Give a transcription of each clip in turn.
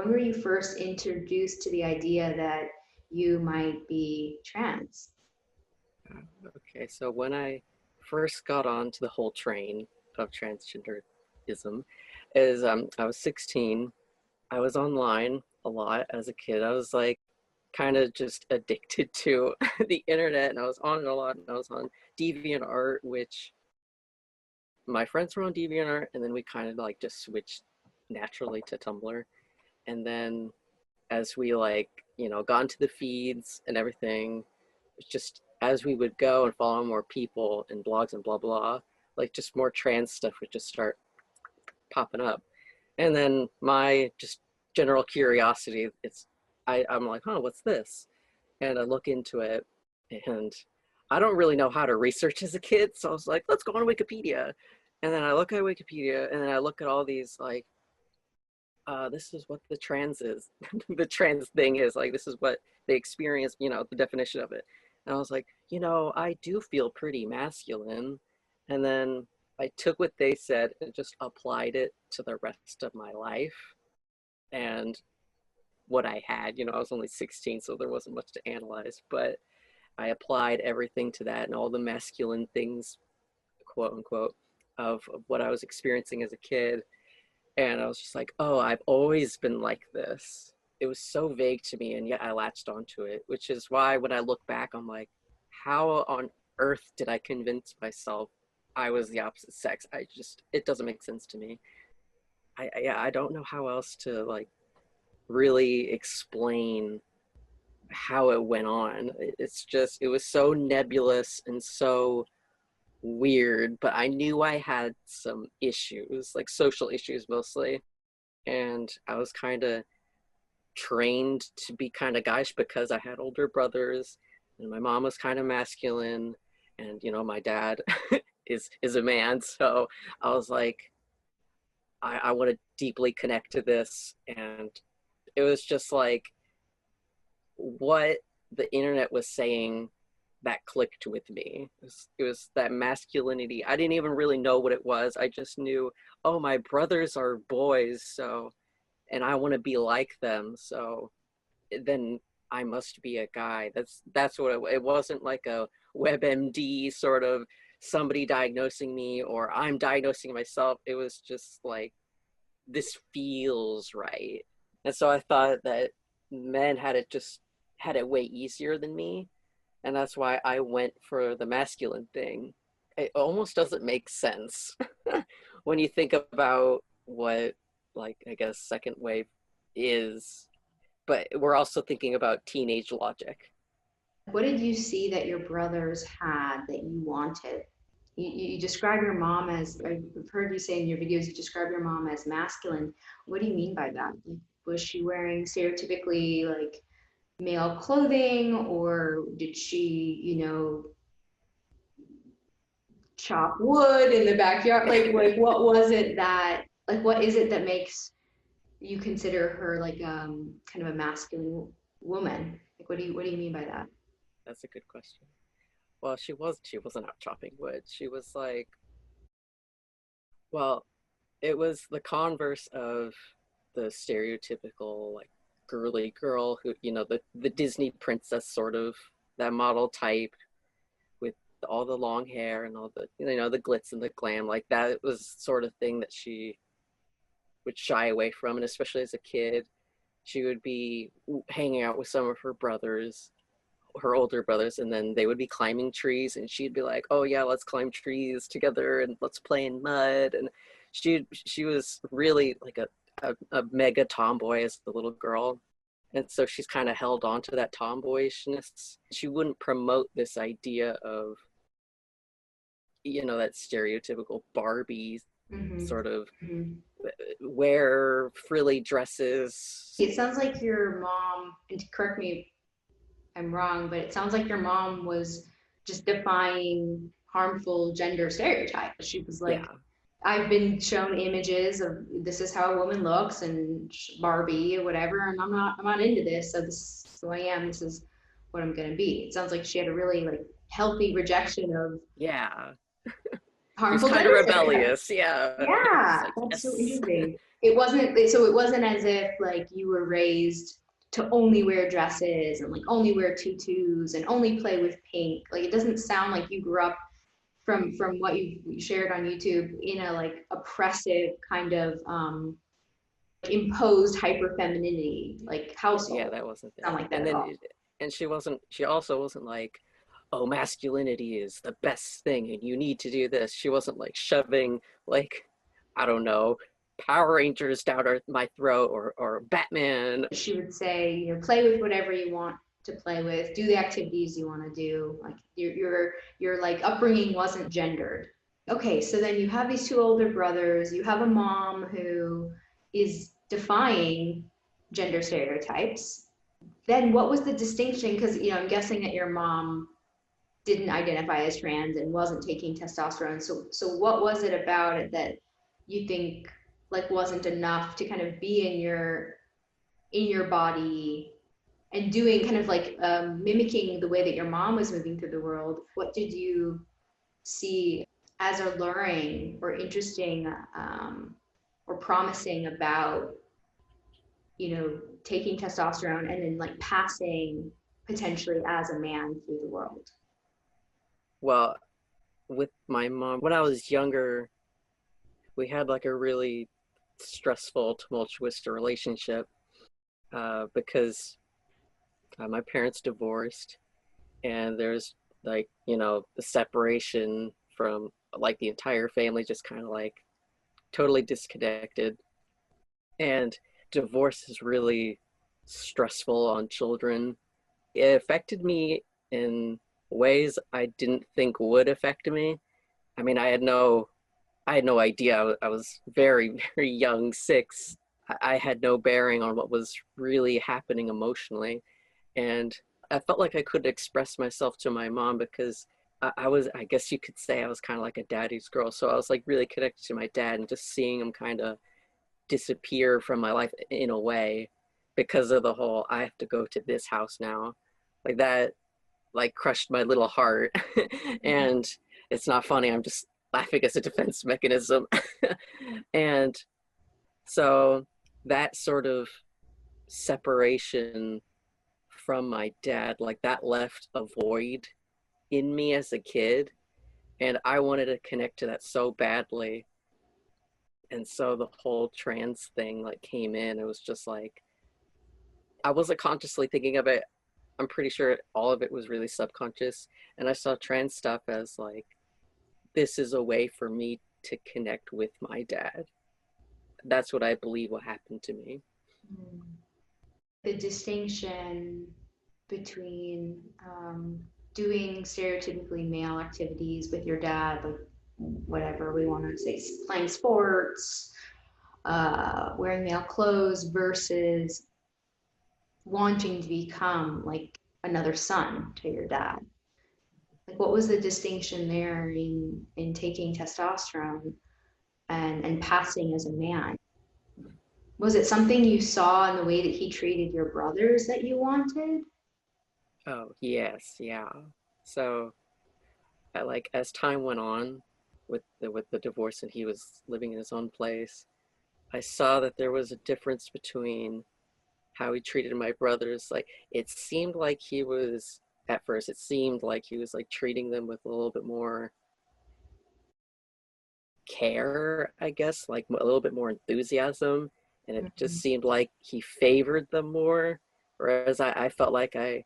when were you first introduced to the idea that you might be trans? Okay, so when I first got onto the whole train of transgenderism is I was 16. I was online a lot as a kid. I was like kind of just addicted to the internet, and I was on it a lot, and I was on DeviantArt, which my friends were on DeviantArt, and then we kind of like just switched naturally to Tumblr. And then as we like, got into the feeds and everything, it's just as we would go and follow more people and blogs and blah blah, like just more trans stuff would just start popping up. And then my just general curiosity, I'm like, huh, what's this? And I look into it, and I don't really know how to research as a kid, so I was like, let's go on Wikipedia. And then I look at Wikipedia, and then I look at all these like, this is what the trans is. The trans thing is like, this is what they experience, the definition of it. And I was like, I do feel pretty masculine. And then I took what they said and just applied it to the rest of my life. And what I had, I was only 16, so there wasn't much to analyze, but I applied everything to that and all the masculine things, quote unquote, of what I was experiencing as a kid. And I was just like, oh, I've always been like this. It was so vague to me, and yet I latched onto it, which is why when I look back, I'm like, how on earth did I convince myself I was the opposite sex? It doesn't make sense to me. I don't know how else to like really explain how it went on. It was so nebulous and so weird, but I knew I had some issues, like social issues mostly. And I was kind of trained to be kind of guyish because I had older brothers and my mom was kind of masculine, and my dad is a man. So I was like, I want to deeply connect to this. And it was just like what the internet was saying that clicked with me. It was that masculinity. I didn't even really know what it was. I just knew, oh, my brothers are boys, so, and I want to be like them, so then I must be a guy. That's what it wasn't like a WebMD sort of somebody diagnosing me or I'm diagnosing myself. It was just like, this feels right. And so I thought that men had it way easier than me, and that's why I went for the masculine thing. It almost doesn't make sense when you think about what, like, I guess second wave is, but we're also thinking about teenage logic. What did you see that your brothers had that you wanted? You describe your mom as, I've heard you say in your videos, you describe your mom as masculine. What do you mean by that? Like, was she wearing stereotypically like male clothing, or did she, chop wood in the backyard? Like what was it that, like, what is it that makes you consider her like kind of a masculine woman? Like, what do you mean by that? That's a good question. Well, she wasn't out chopping wood. She was like, well, it was the converse of the stereotypical like girly girl who, the Disney princess sort of, that model type with all the long hair and all the, the glitz and the glam. Like that was sort of thing that she would shy away from. And especially as a kid, she would be hanging out with some of her brothers, her older brothers, and then they would be climbing trees, and she'd be like, oh yeah, let's climb trees together and let's play in mud. And she was really like a mega tomboy as the little girl. And so she's kind of held on to that tomboyishness. She wouldn't promote this idea of, that stereotypical Barbie Mm-hmm. sort of Mm-hmm. wear frilly dresses. It sounds like your mom, and correct me if I'm wrong, but it sounds like your mom was just defying harmful gender stereotypes. She was like, Yeah. I've been shown images of this is how a woman looks and Barbie or whatever, and I'm not into this. So this is who I am. This is what I'm gonna be. It sounds like she had a really like healthy rejection of Yeah. She was harmful kind of gender stereotypes. rebellious. Yeah. It's Yeah, like, that's so yes. interesting. So it wasn't as if like you were raised to only wear dresses and like only wear tutus and only play with pink. Like it doesn't sound like you grew up from what you shared on YouTube in a like oppressive kind of imposed hyper femininity like Yeah, household. that wasn't Sound there. like that And at then, all. and she also wasn't like, oh, masculinity is the best thing and you need to do this. She wasn't like shoving, like, I don't know, Power Rangers down my throat, or Batman. She would say, play with whatever you want to play with, do the activities you want to do. Like your like upbringing wasn't gendered. Okay, so then you have these two older brothers, you have a mom who is defying gender stereotypes. Then what was the distinction? Because I'm guessing that your mom didn't identify as trans and wasn't taking testosterone. So what was it about it that you think like wasn't enough to kind of be in your body and doing kind of like mimicking the way that your mom was moving through the world? What did you see as alluring or interesting or promising about taking testosterone and then like passing potentially as a man through the world? Well, with my mom, when I was younger, we had like a really stressful, tumultuous relationship because my parents divorced, and there's like, the separation from like the entire family, just kind of like totally disconnected. And divorce is really stressful on children. It affected me in ways I didn't think would affect me. I mean, I had no idea. I was very, very young, 6. I had no bearing on what was really happening emotionally. And I felt like I could express myself to my mom because I guess you could say I was kind of like a daddy's girl. So I was like really connected to my dad, and just seeing him kind of disappear from my life in a way because of the whole I have to go to this house now. Like that like crushed my little heart. And it's not funny. I'm just laughing as a defense mechanism. And so that sort of separation from my dad, like that left a void in me as a kid. And I wanted to connect to that so badly. And so the whole trans thing like came in. It was just like, I wasn't consciously thinking of it. I'm pretty sure all of it was really subconscious. And I saw trans stuff as like, this is a way for me to connect with my dad. That's what I believe will happen to me. The distinction between doing stereotypically male activities with your dad, like whatever we want to say, playing sports, wearing male clothes, versus wanting to become like another son to your dad. Like, what was the distinction there in taking testosterone and passing as a man? Was it something you saw in the way that he treated your brothers that you wanted? Oh, yes, yeah. So, like as time went on with the divorce and he was living in his own place, I saw that there was a difference between how he treated my brothers. Like it seemed like he was at first it seemed like he was like treating them with a little bit more care, I guess, like a little bit more enthusiasm, and it just Mhm. seemed like he favored them more. Whereas I felt like I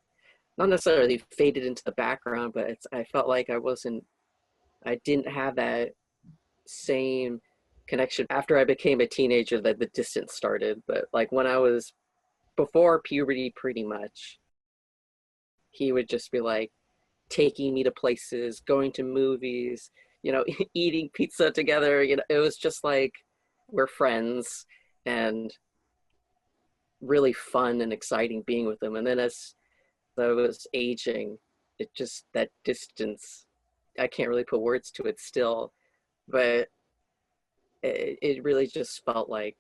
not necessarily faded into the background, but I felt like I didn't have that same connection after I became a teenager, that the distance started. But like when I was before puberty, pretty much, he would just be like taking me to places, going to movies, eating pizza together. It was just like we're friends, and really fun and exciting being with him. And then as I was aging, it just that distance, I can't really put words to it still, but it really just felt like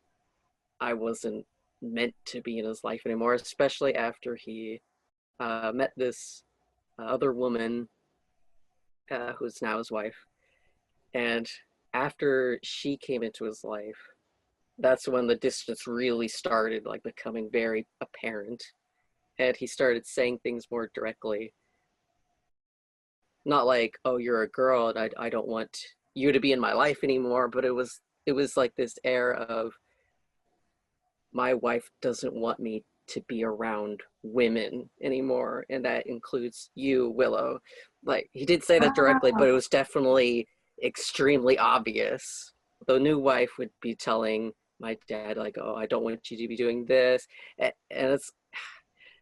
I wasn't meant to be in his life anymore, especially after he met this other woman who's now his wife. And after she came into his life, that's when the distance really started like becoming very apparent, and he started saying things more directly, not like, oh, you're a girl and I don't want you to be in my life anymore, but it was like this air of, my wife doesn't want me to be around women anymore, and that includes you, Willow. Like, he did say that directly, but it was definitely extremely obvious. The new wife would be telling my dad, like, oh, I don't want you to be doing this. And it's,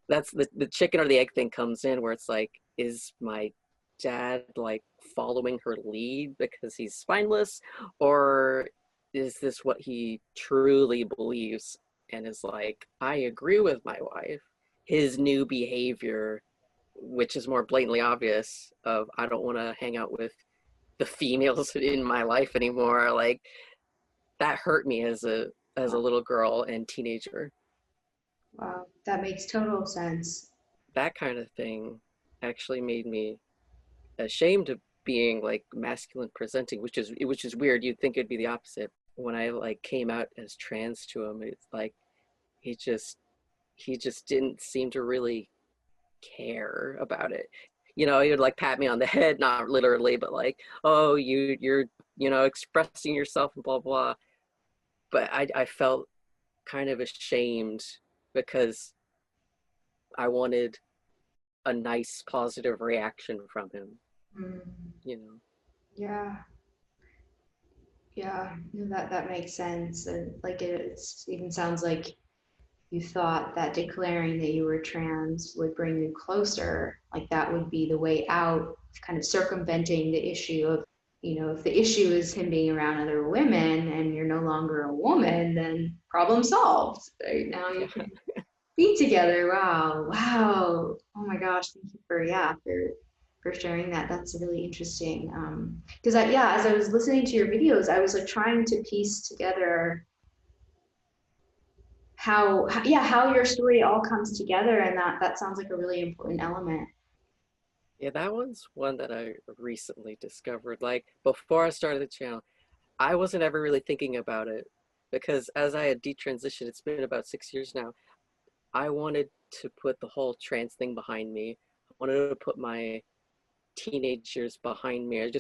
that's the chicken or the egg thing comes in, where it's like, is my dad like following her lead because he's spineless, or is this what he truly believes, and is like, I agree with my wife. His new behavior, which is more blatantly obvious, of, I don't want to hang out with the females in my life anymore, like, that hurt me as a little girl and teenager. Wow, that makes total sense. That kind of thing actually made me ashamed of being like masculine presenting, which is weird. You'd think it'd be the opposite. When I like came out as trans to him, it's like, he just he just didn't seem to really care about it. He would like pat me on the head, not literally, but like, oh, you're expressing yourself and blah blah. But I felt kind of ashamed because I wanted a nice positive reaction from him, Mm, you know. yeah, yeah, no, that makes sense. And like it even sounds like you thought that declaring that you were trans would bring you closer, like that would be the way out, kind of circumventing the issue of, if the issue is him being around other women and you're no longer a woman, then problem solved. Right now you Yeah. can be together. Wow, wow. Oh my gosh, thank you for sharing that. That's really interesting. Because yeah, as I was listening to your videos, I was like trying to piece together how your story all comes together, and that sounds like a really important element. Yeah, that one's one that I recently discovered. Like, before I started the channel, I wasn't ever really thinking about it, because as I had detransitioned, it's been about 6 years now, I wanted to put the whole trans thing behind me. I wanted to put my teenage years behind me.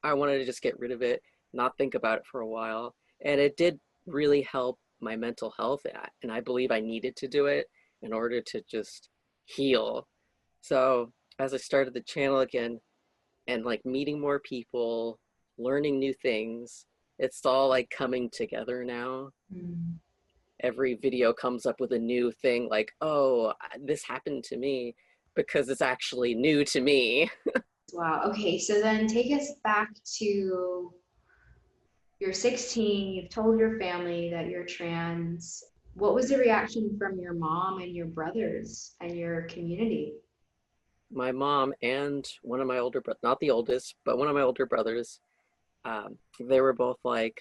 I wanted to just get rid of it, not think about it for a while. And it did really help my mental health, and I believe I needed to do it in order to just heal. So as I started the channel again, and like meeting more people, learning new things, it's all like coming together now. Mm. Every video comes up with a new thing, like, oh, this happened to me, because it's actually new to me. Wow. Okay, so then take us back to you're 16, you've told your family that you're trans. What was the reaction from your mom and your brothers and your community? My mom and one of my older brothers, not the oldest, but one of my older brothers, they were both like,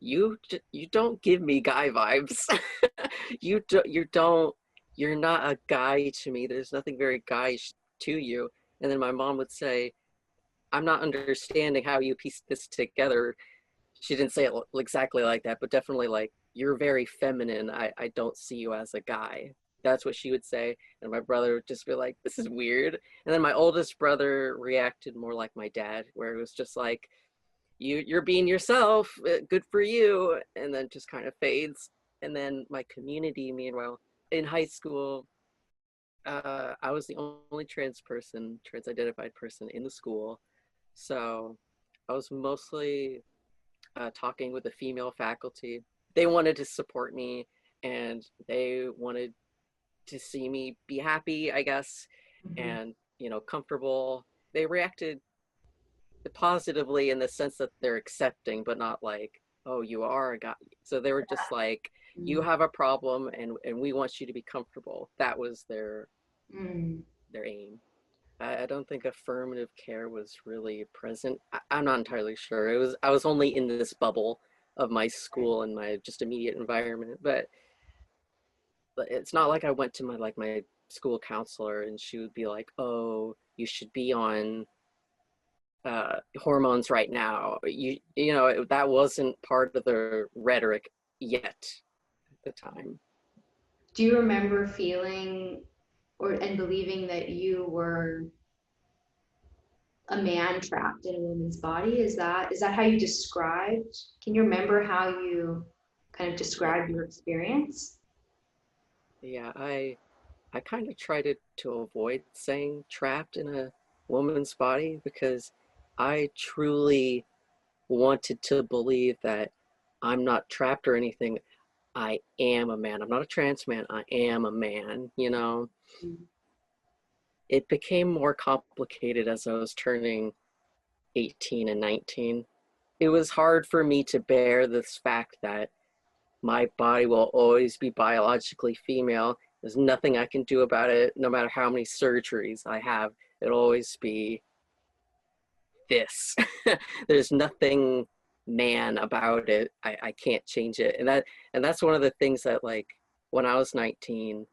you don't give me guy vibes. You're not a guy to me. There's nothing very guyish to you. And then my mom would say, I'm not understanding how you pieced this together. She didn't say it exactly like that, but definitely like, you're very feminine. I don't see you as a guy. That's what she would say. And my brother would just be like, this is weird. And then my oldest brother reacted more like my dad, where it was just like, you're being yourself, good for you, and then just kind of fades. And then my community, meanwhile, in high school, I was the only trans identified person in the school. So I was mostly talking with the female faculty. They wanted to support me, and they wanted to see me be happy, I guess, Mhm. and comfortable. They reacted positively in the sense that they're accepting, but not like, oh, you are a guy. So they were just like, you Mm. have a problem, and we want you to be comfortable. That was Mm. their aim. I don't think affirmative care was really present. I'm not entirely sure. I was only in this bubble of my school and my just immediate environment, but it's not like I went to my school counselor and she would be like, oh, you should be on hormones right now. That wasn't part of the rhetoric yet at the time. Do you remember feeling or and believing that you were a man trapped in a woman's body? Is that how you described? Can you remember how you kind of Yeah, described your experience? yeah. I kind of tried to avoid saying trapped in a woman's body because I truly wanted to believe that I'm not trapped or anything. I am a man. I'm not a trans man. I am a man, you know? It became more complicated as I was turning 18 and 19. It was hard for me to bear this fact that my body will always be biologically female. There's nothing I can do about it, no matter how many surgeries I have. It'll always be this. There's nothing man about it. I can't change it. And that's one of the things that, like, when I was 19,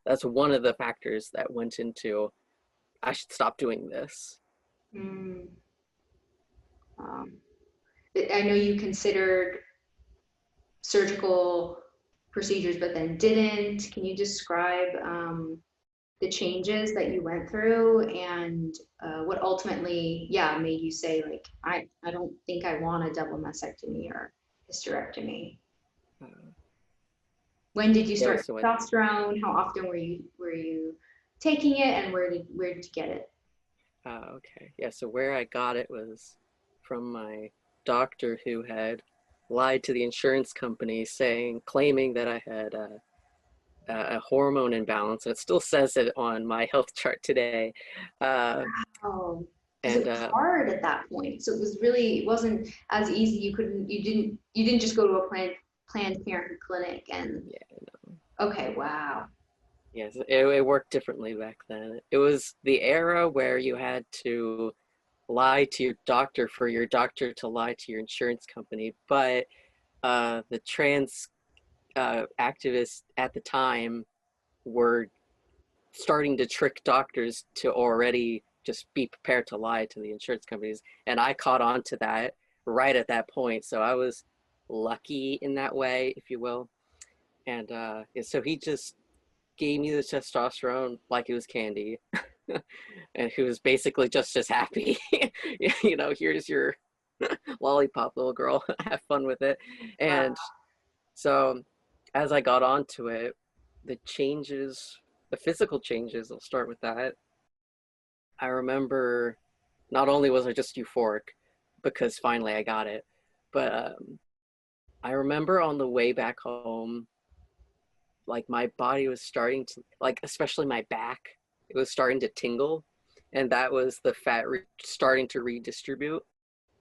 that's one of the factors that went into I should stop doing this. Mm, um, I know you considered surgical procedures, but then didn't. Can you describe the changes that you went through and what ultimately, yeah, made you say like, I don't think I want a double mastectomy or hysterectomy? Uh, When did you yeah, start so when, testosterone? How often were you taking it, and where did you get it? okay. Yeah, so where I got it was from my doctor who had lied to the insurance company claiming that I had a hormone imbalance, and it still says it on my health chart today. Uh, Oh, because it and was hard at that point. So it wasn't as easy. You didn't just go to a Planned Parenthood clinic and yeah, okay, wow. yes, it worked differently back then. It was the era where you had to lie to your doctor for your doctor to lie to your insurance company, but the trans activists at the time were starting to trick doctors to already just be prepared to lie to the insurance companies. And I caught on to that right at that point. So I was lucky in that way, if you will. And so he just gave me the testosterone like it was candy. And he was basically just as happy. You know, here's your lollipop, little girl. Have fun with it. And so as I got onto it, the changes, the physical changes, I'll start with that. I remember not only was I just euphoric because finally I got it, but I remember on the way back home, like my body was starting to, like, especially my back, it was starting to tingle. And that was the starting to redistribute.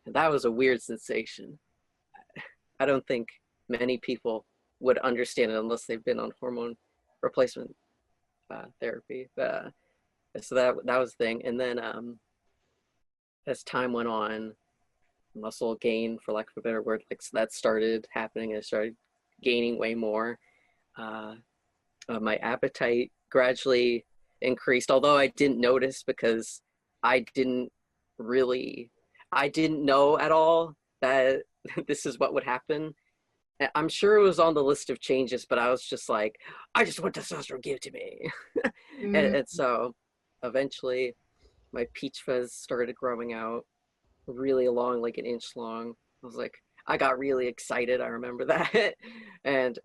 And that was a weird sensation. I don't think many people would understand it unless they've been on hormone replacement therapy. So that was the thing. And then as time went on, muscle gain, for lack of a better word, like so that started happening. I started gaining way more. Uh, my appetite gradually increased, although I didn't notice because I didn't really, I didn't know at all that this is what would happen. I'm sure it was on the list of changes, but I was just like, I just want testosterone, give it to me. Mm, And so eventually my peach fuzz started growing out really long, like an inch long. I was like, I got really excited. I remember that. And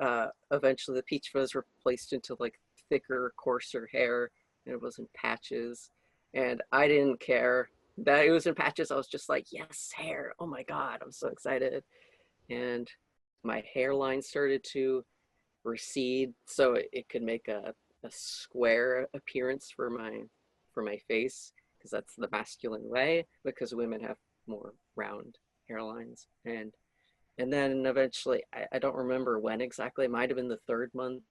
eventually the peach fuzz replaced into like thicker, coarser hair, and it was in patches. And I didn't care that it was in patches. I was just like, yes, hair. Oh my God, I'm so excited. And my hairline started to recede so it could make a square appearance for my face, because that's the masculine way, because women have more round hairlines. And then eventually, I don't remember when exactly, it might have been the third month,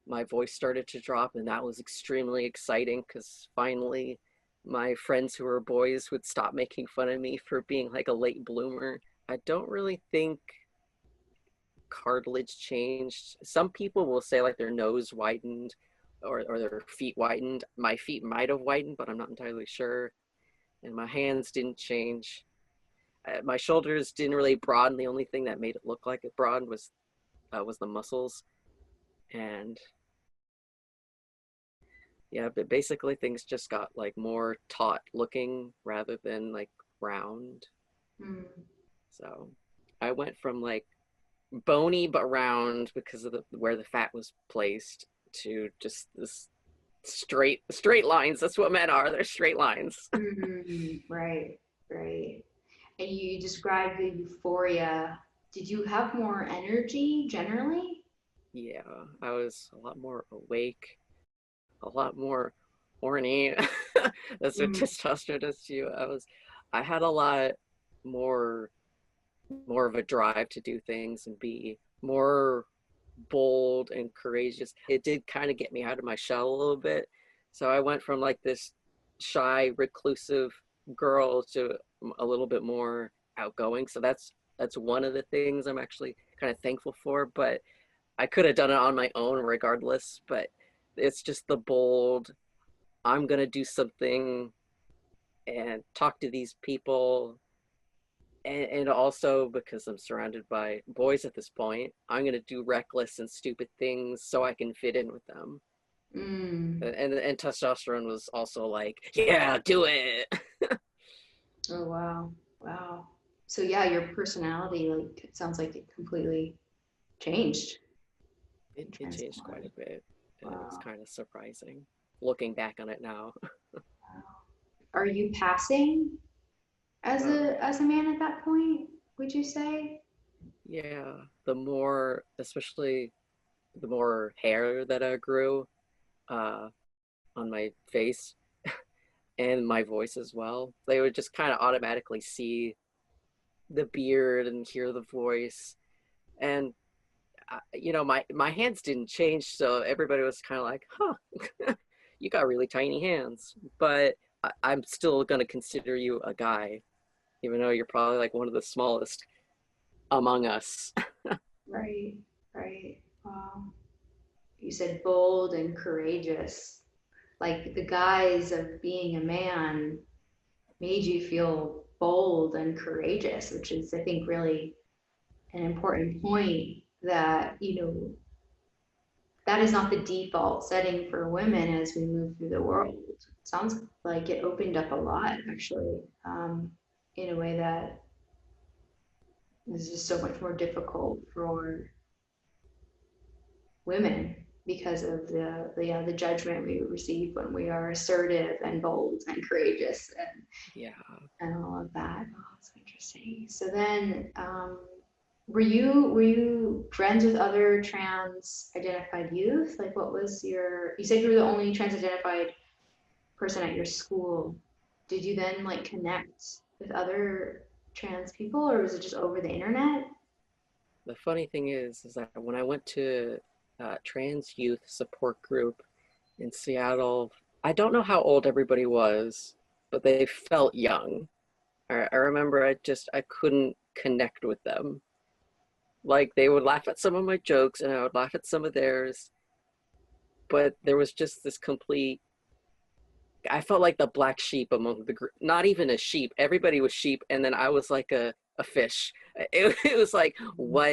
my voice started to drop, and that was extremely exciting because finally my friends who were boys would stop making fun of me for being like a late bloomer. I don't really think cartilage changed. Some people will say like their nose widened or their feet widened. My feet might have widened, but I'm not entirely sure. And my hands didn't change. My shoulders didn't really broaden. The only thing that made it look like it broadened was the muscles. And yeah, but basically things just got like more taut looking rather than like round. Mm. So I went from like bony but round because of where the fat was placed to just this straight lines. That's what men are. They're straight lines. Right, right. And you described the euphoria. Did you have more energy generally? Yeah, I was a lot more awake, a lot more horny. That's what Mm, testosterone does to you. I had a lot more more of a drive to do things and be more bold and courageous. It did kind of get me out of my shell a little bit. So I went from like this shy, reclusive girl to a little bit more outgoing. So that's one of the things I'm actually kind of thankful for. But I could have done it on my own regardless. But it's just the bold, I'm gonna do something and talk to these people, and also because I'm surrounded by boys at this point, I'm gonna do reckless and stupid things so I can fit in with them. mm. And testosterone was also like, yeah, do it. Oh, wow. Wow. So yeah, your personality, like, it sounds like it completely changed and It changed quite transformed. a bit. It was Wow. kind of surprising looking back on it now. Wow. Are you passing uh, as a man at that point, would you say? yeah, the more, especially the more hair that I grew uh, on my face and my voice as well, they would just kind of automatically see the beard and hear the voice. And my hands didn't change, so everybody was kind of like, huh, you got really tiny hands, but I'm still gonna consider you a guy, even though you're probably like one of the smallest among us. Right, right. Wow. You said bold and courageous. Like the guise of being a man made you feel bold and courageous, which is, I think, really an important point that, that is not the default setting for women as we move through the world. Sounds like it opened up a lot, actually, in a way that is just so much more difficult for women because of the judgment we receive when we are assertive and bold and courageous Yeah. and all of that. Oh, that's interesting. So then, were you friends with other trans identified youth? Like, what was your? You said you were the only trans identified person at your school. Did you then like connect with other trans people, or was it just over the internet? The funny thing is that when I went to trans youth support group in Seattle, I don't know how old everybody was, but they felt young. I remember I couldn't connect with them. Like they would laugh at some of my jokes and I would laugh at some of theirs, but there was just this complete, I felt like the black sheep among the group. Not even a sheep. Everybody was sheep, and then I was like a fish. It was like what?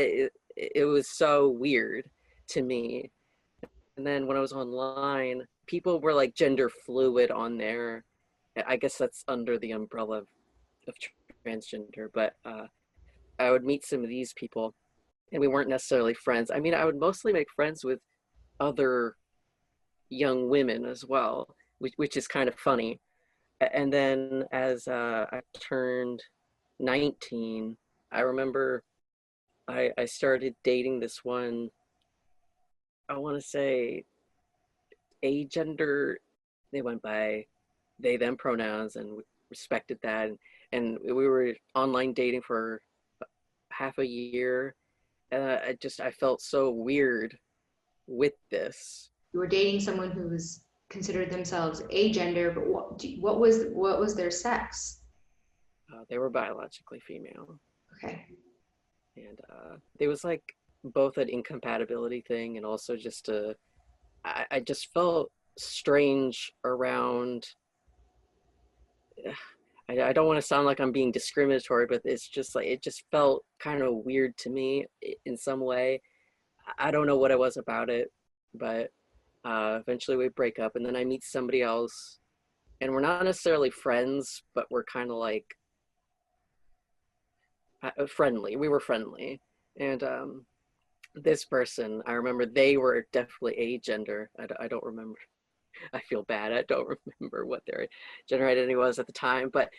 It was so weird to me. And then when I was online, people were like gender fluid on there. I guess that's under the umbrella of transgender. But I would meet some of these people, and we weren't necessarily friends. I mean, I would mostly make friends with other young women as well, which is kind of funny. And then as I turned 19, I remember I started dating this one, I want to say agender. They went by they them pronouns and we respected that. And we were online dating for half a year. I felt so weird with this. You were dating someone who was considered themselves agender, but what was their sex? They were biologically female. Okay. And there was like both an incompatibility thing and also just I just felt strange around. I don't want to sound like I'm being discriminatory, but it's just like it just felt kind of weird to me in some way. I don't know what it was about it, but eventually we break up, and then I meet somebody else, and we're not necessarily friends, but we're kind of like friendly. We were friendly, and this person, I remember they were definitely agender. I don't remember. I feel bad. I don't remember what their gender identity was at the time, but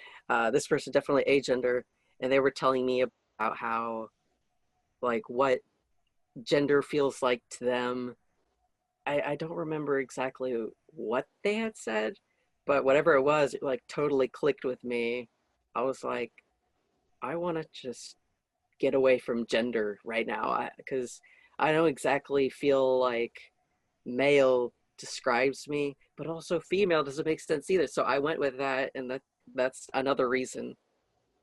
this person definitely agender, and they were telling me about how like what gender feels like to them. I don't remember exactly what they had said, but whatever it was, it like totally clicked with me. I was like, I want to just get away from gender right now because I don't exactly feel like male describes me, but also female doesn't make sense either. So I went with that, and that's another reason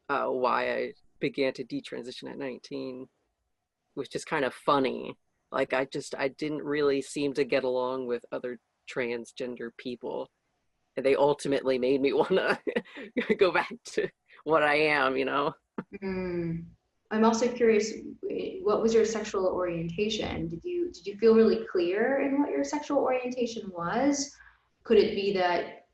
why I began to detransition at 19, which is kind of funny. Like I didn't really seem to get along with other transgender people, and they ultimately made me want to go back to what I am, you know? Mm. I'm also curious, what was your sexual orientation? Did you feel really clear in what your sexual orientation was? Could it be that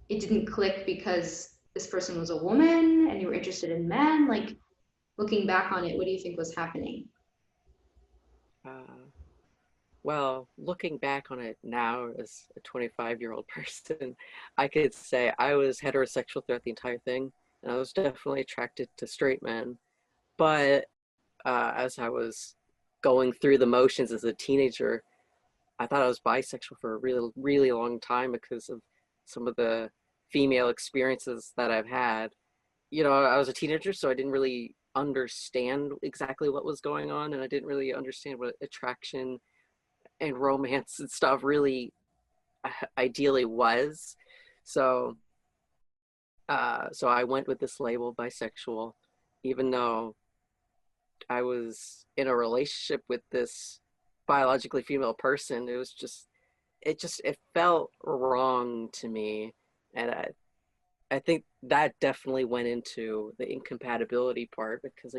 it didn't click because this person was a woman and you were interested in men? Like, looking back on it, what do you think was happening? Uh, well, looking back on it now as a 25-year-old person, I could say I was heterosexual throughout the entire thing, and I was definitely attracted to straight men. But as I was going through the motions as a teenager, I thought I was bisexual for a really, really long time because of some of the female experiences that I've had. You know, I was a teenager, so I didn't really understand exactly what was going on, and I didn't really understand what attraction and romance and stuff really ideally was. So, so I went with this label bisexual, even though I was in a relationship with this biologically female person. It felt wrong to me, and I think that definitely went into the incompatibility part because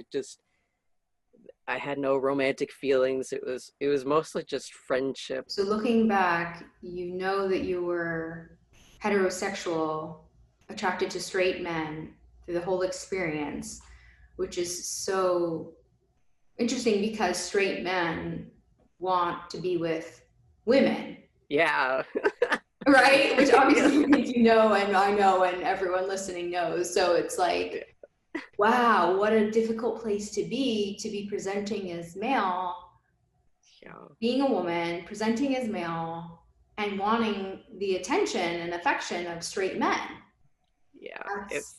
I had no romantic feelings. It was mostly just friendship. So looking back, you know that you were heterosexual, attracted to straight men through the whole experience, which is so interesting because straight men want to be with women, Yeah. right? Which Yeah. obviously you know, and I know, and everyone listening knows. So it's like, wow, what a difficult place to be presenting as male, Yeah. being a woman, presenting as male, and wanting the attention and affection of straight men. Yeah. That's, It's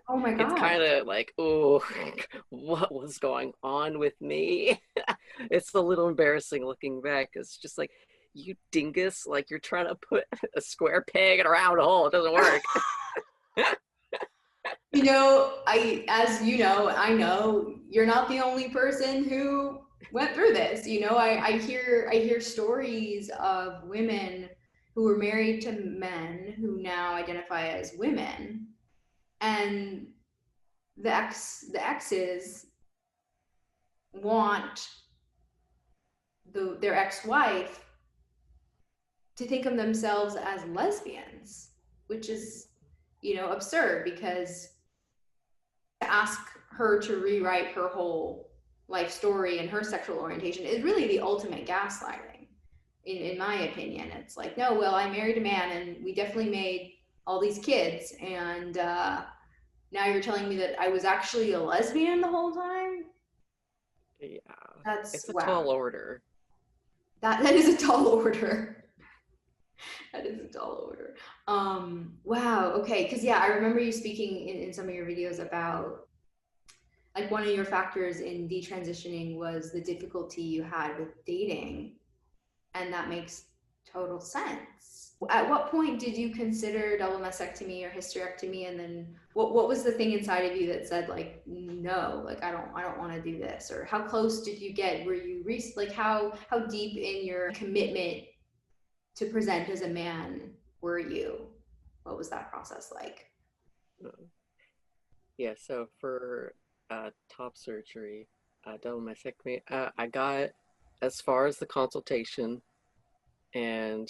oh my it's God. kind of like, oh, what was going on with me? It's a little embarrassing looking back. It's just like, you dingus, like you're trying to put a square peg in a round hole. It doesn't work. You know, as you know, I know you're not the only person who went through this. You know, I hear stories of women who were married to men who now identify as women, and the exes want their ex-wife to think of themselves as lesbians, which is, you know, absurd because to ask her to rewrite her whole life story and her sexual orientation is really the ultimate gaslighting. In my opinion, it's like, no, well, I married a man and we definitely made all these kids, and now you're telling me that I was actually a lesbian the whole time. Yeah. That's It's a wow. tall order. That is a tall order. That is a tall order. Wow. Okay. Because yeah, I remember you speaking in some of your videos about like one of your factors in detransitioning was the difficulty you had with dating, and that makes total sense. At what point did you consider double mastectomy or hysterectomy, and then what was the thing inside of you that said like no, like I don't want to do this? Or how close did you get? Were you like how deep in your commitment to present as a man were you? What was that process like? Uh, yeah, so for top surgery, double mastectomy, I got as far as the consultation, and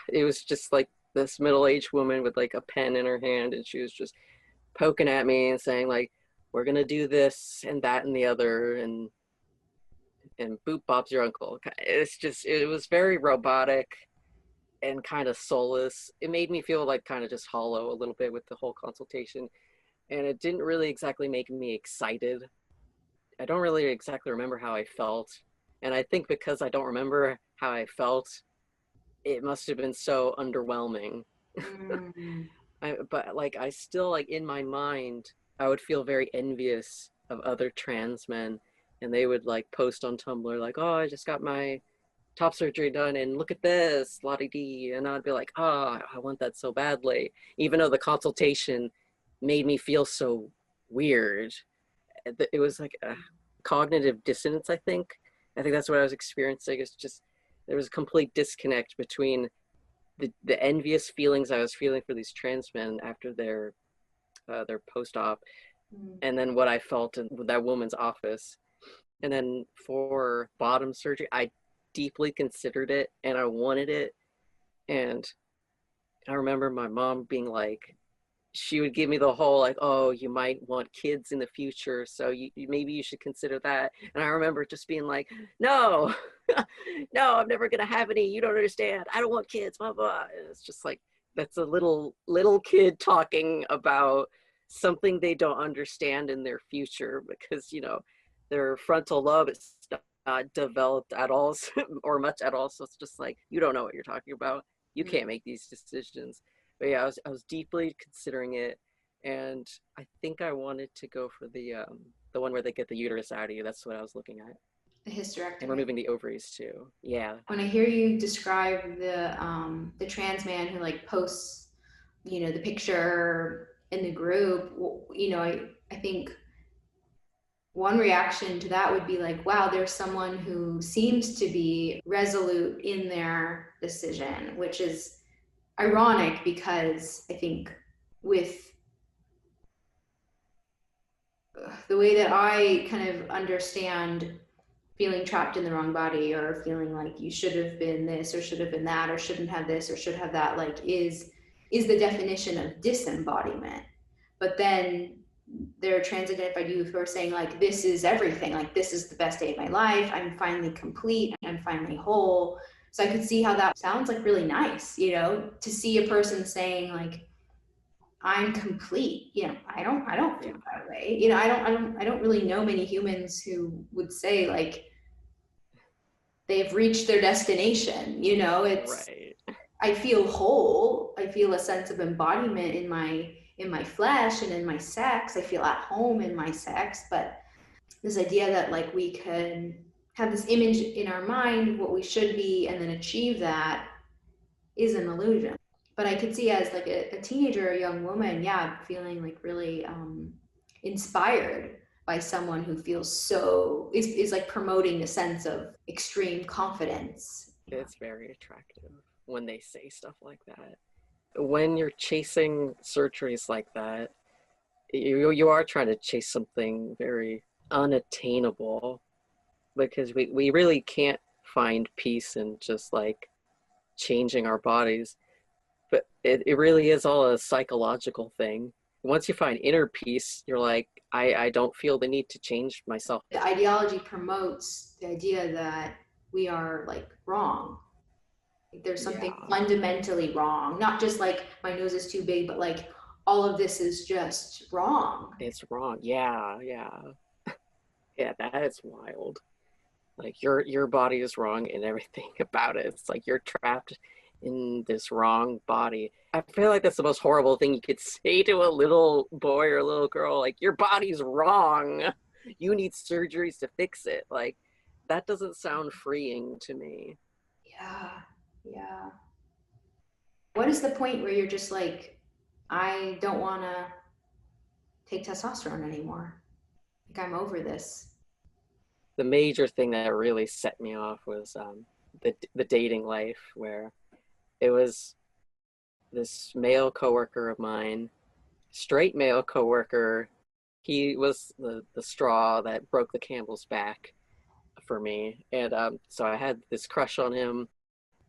it was just like this middle-aged woman with like a pen in her hand, and she was just poking at me and saying like, we're gonna do this and that and the other, and boop Bob's your uncle. It's just, it was very robotic and kind of soulless. It made me feel like kind of just hollow a little bit with the whole consultation, and it didn't really exactly make me excited. I don't really exactly remember how I felt, and I think because I don't remember how I felt, it must have been so underwhelming. Mm. But like I still, like in my mind, I would feel very envious of other trans men, and they would like post on Tumblr like, "Oh, I just got my top surgery done, and look at this, la di di," and I'd be like, "Oh, I want that so badly," even though the consultation made me feel so weird. It was like a cognitive dissonance. I think that's what I was experiencing. It's just there was a complete disconnect between the envious feelings I was feeling for these trans men after their post op, Mm. and then what I felt in that woman's office. And then for bottom surgery, I deeply considered it and I wanted it. And I remember my mom being like, she would give me the whole like, oh, you might want kids in the future, so maybe you should consider that. And I remember just being like, no, no, I'm never gonna have any. You don't understand. I don't want kids. Blah blah. And it's just like that's a little kid talking about something they don't understand in their future because their frontal lobe is not developed at all or much at all. So it's just like you don't know what you're talking about. You Mm. can't make these decisions. But yeah, I was deeply considering it, and I think I wanted to go for the one where they get the uterus out of you. That's what I was looking at, A and hysterectomy. removing the ovaries too. Yeah, When I hear you describe the trans man who like posts, the picture in the group, I think one reaction to that would be like, wow, there's someone who seems to be resolute in their decision, which is ironic because I think with the way that I kind of understand feeling trapped in the wrong body or feeling like you should have been this or should have been that or shouldn't have this or should have that, like is the definition of disembodiment. But then there are trans identified youth who are saying like this is everything, like this is the best day of my life, I'm finally complete, I'm finally whole. So I could see how that sounds like really nice, to see a person saying like I'm complete. I don't yeah, feel that way. I don't really know many humans who would say like they've reached their destination. It's right. I feel whole. I feel a sense of embodiment in my flesh and in my sex. I feel at home in my sex, but this idea that like we can have this image in our mind of what we should be and then achieve that is an illusion. But I could see as like a teenager or a young woman, yeah, feeling like really inspired by someone who feels is like promoting a sense of extreme confidence. It's very attractive when they say stuff like that. When you're chasing surgeries like that, you are trying to chase something very unattainable because we really can't find peace in just like changing our bodies. But it really is all a psychological thing. Once you find inner peace, you're like, I don't feel the need to change myself. The ideology promotes the idea that we are like wrong. There's something Yeah, fundamentally wrong, not just like my nose is too big, but like all of this is just wrong. it's wrong. Yeah, yeah, yeah, that is wild. Like your body is wrong and everything about it. It's like you're trapped in this wrong body. I feel like that's the most horrible thing you could say to a little boy or a little girl. Like your body's wrong. You need surgeries to fix it. Like that doesn't sound freeing to me. Yeah, yeah. What is the point where you're just like, I don't want to take testosterone anymore? Like, I'm over this. The major thing that really set me off was the dating life, where it was this male coworker of mine. straight male coworker. He was the straw that broke the camel's back for me. And so I had this crush on him.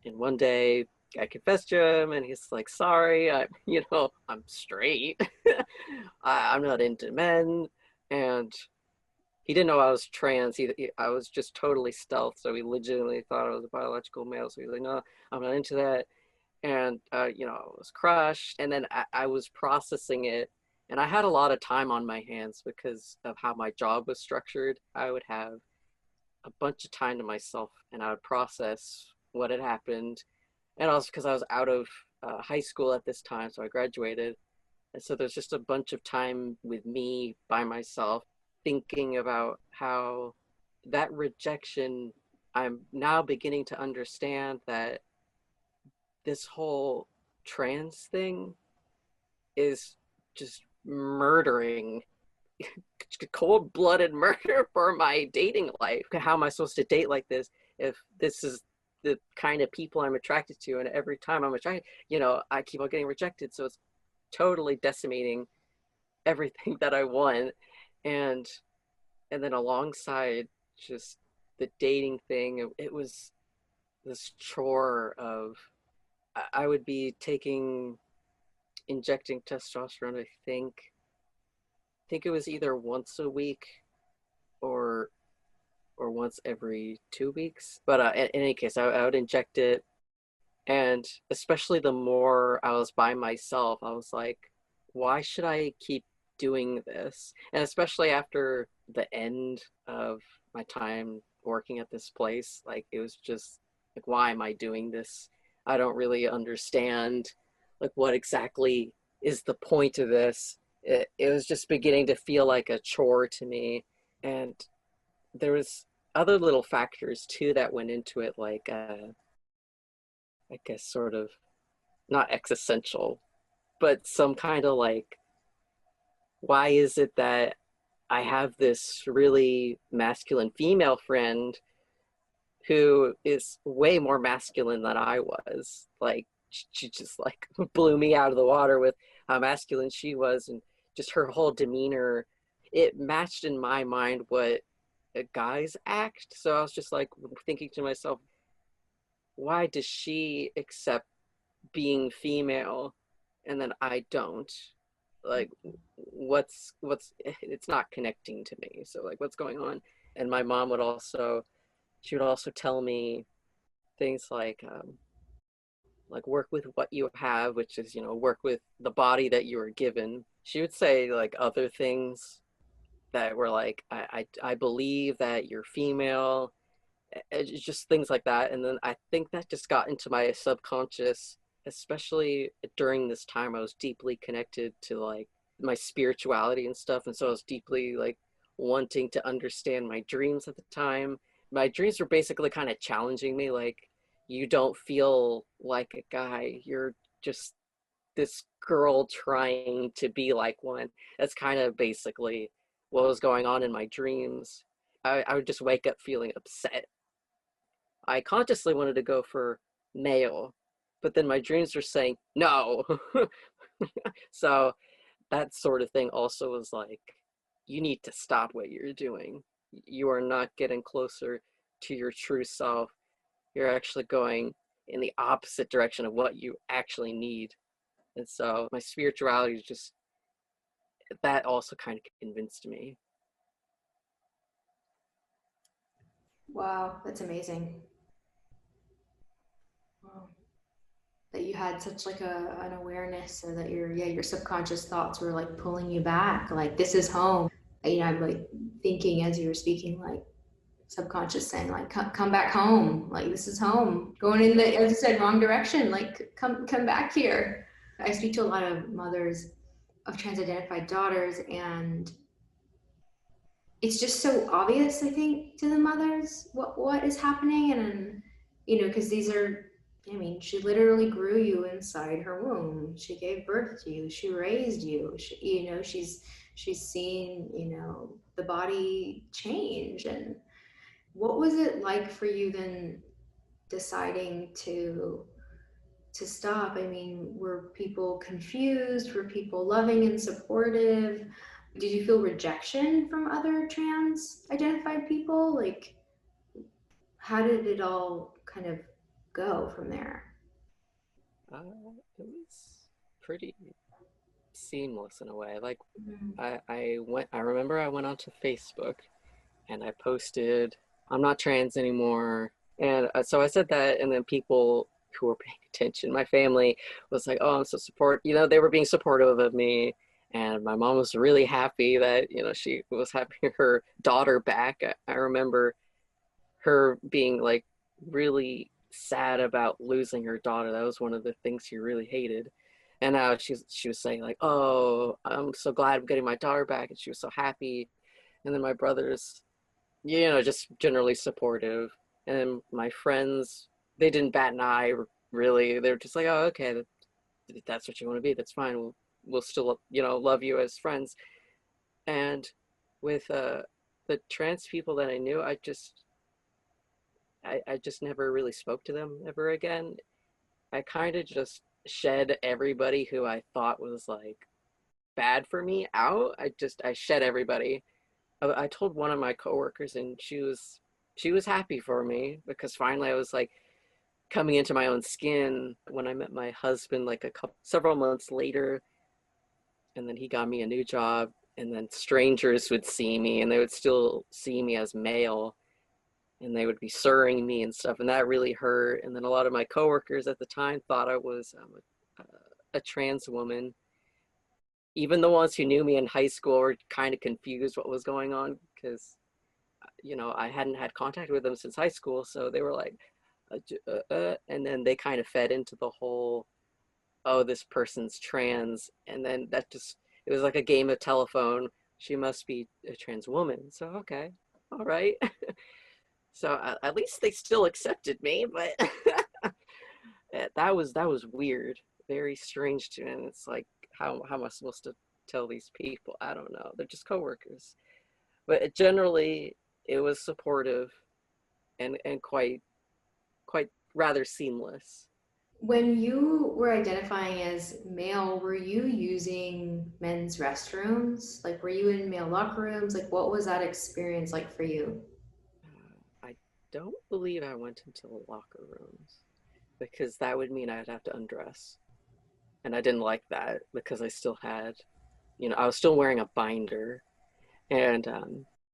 And one day I confessed to him, and he's like, "Sorry, I'm straight. I'm not into men." And he didn't know I was trans. I was just totally stealth, so he legitimately thought I was a biological male. So he's like, "No, I'm not into that." And I was crushed. And then I was processing it, and I had a lot of time on my hands because of how my job was structured. I would have a bunch of time to myself, and I would process what had happened. And also because I was out of high school at this time, so I graduated, and so there's just a bunch of time with me by myself, thinking about how that rejection, I'm now beginning to understand that this whole trans thing is just murdering, cold-blooded murder for my dating life. How am I supposed to date like this if this is the kind of people I'm attracted to, and every time I'm attracted, I keep on getting rejected. So it's totally decimating everything that I want. And and then alongside just the dating thing, it was this chore of I would be injecting testosterone. I think it was either once a week or once every 2 weeks. But in any case, I would inject it, and especially the more I was by myself, I was like, why should I keep doing this? And especially after the end of my time working at this place, like it was just like, why am I doing this? I don't really understand like what exactly is the point of this. It was just beginning to feel like a chore to me. And there was other little factors too that went into it, like I guess sort of not existential, but some kind of like, why is it that I have this really masculine female friend who is way more masculine than I was? Like, she just like blew me out of the water with how masculine she was, and just her whole demeanor. It matched in my mind what guys act. So I was just like thinking to myself, why does she accept being female and then I don't? Like, what's it's not connecting to me. So like, what's going on? And my mom would also, she would also tell me things like work with what you have, which is, work with the body that you were given. She would say like other things that were like, I believe that you're female. It's just things like that. And then I think that just got into my subconscious, especially during this time. I was deeply connected to like my spirituality and stuff. And so I was deeply like wanting to understand my dreams at the time. My dreams were basically kind of challenging me, like, you don't feel like a guy, you're just this girl trying to be like one. That's kind of basically what was going on in my dreams. I would just wake up feeling upset. I consciously wanted to go for male, but then my dreams were saying no. So that sort of thing also was like, you need to stop what you're doing. You are not getting closer to your true self. You're actually going in the opposite direction of what you actually need. And so my spirituality is just, that also kind of convinced me. Wow, that's amazing. Wow. That you had such like an awareness, so that your subconscious thoughts were like pulling you back, like this is home. I'm like thinking as you were speaking, like subconscious saying like come back home, like this is home, going in the, as you said, wrong direction, like come back here. I speak to a lot of mothers of trans identified daughters, and it's just so obvious, I think, to the mothers what is happening. And because these are, I mean, she literally grew you inside her womb, she gave birth to you, she raised you, she's seen the body change. And what was it like for you then, deciding to to stop? I mean, were people confused? Were people loving and supportive? Did you feel rejection from other trans identified people? Like, how did it all kind of go from there? It was pretty seamless in a way. Like Mm. I remember I went onto Facebook and I posted, I'm not trans anymore. And so I said that, and then people who were paying attention, my family was like, oh, I'm so support, you know, they were being supportive of me. And my mom was really happy that, you know, she was having her daughter back. I remember her being like really sad about losing her daughter. That was one of the things she really hated. And now she was saying like, "Oh, I'm so glad I'm getting my daughter back," and she was so happy. And then my brothers, you know, just generally supportive. And then my friends, they didn't bat an eye really. They were just like, "Oh, okay, that's what you want to be. That's fine. We'll still, you know, love you as friends." And with the trans people that I knew, I just never really spoke to them ever again. I kind of just shed everybody who I thought was like bad for me out. I shed everybody. I told one of my coworkers, and she was happy for me because finally I was like coming into my own skin. When I met my husband like a couple several months later, and then he got me a new job, and then strangers would see me and they would still see me as male, and they would be sirring me and stuff, and that really hurt. And then a lot of my coworkers at the time thought I was a trans woman. Even the ones who knew me in high school were kind of confused what was going on because, you know, I hadn't had contact with them since high school, so they were like, and then they kind of fed into the whole, oh, this person's trans, and then that just it was like a game of telephone. She must be a trans woman, so okay, all right. So at least they still accepted me, but that was weird, very strange to me. And it's like, how am I supposed to tell these people? I don't know. They're just coworkers, but generally it was supportive and quite rather seamless. When you were identifying as male, were you using men's restrooms? Like, were you in male locker rooms? Like, what was that experience like for you? I don't believe I went into the locker rooms because that would mean I'd have to undress, and I didn't like that because I still had, you know, I was still wearing a binder. And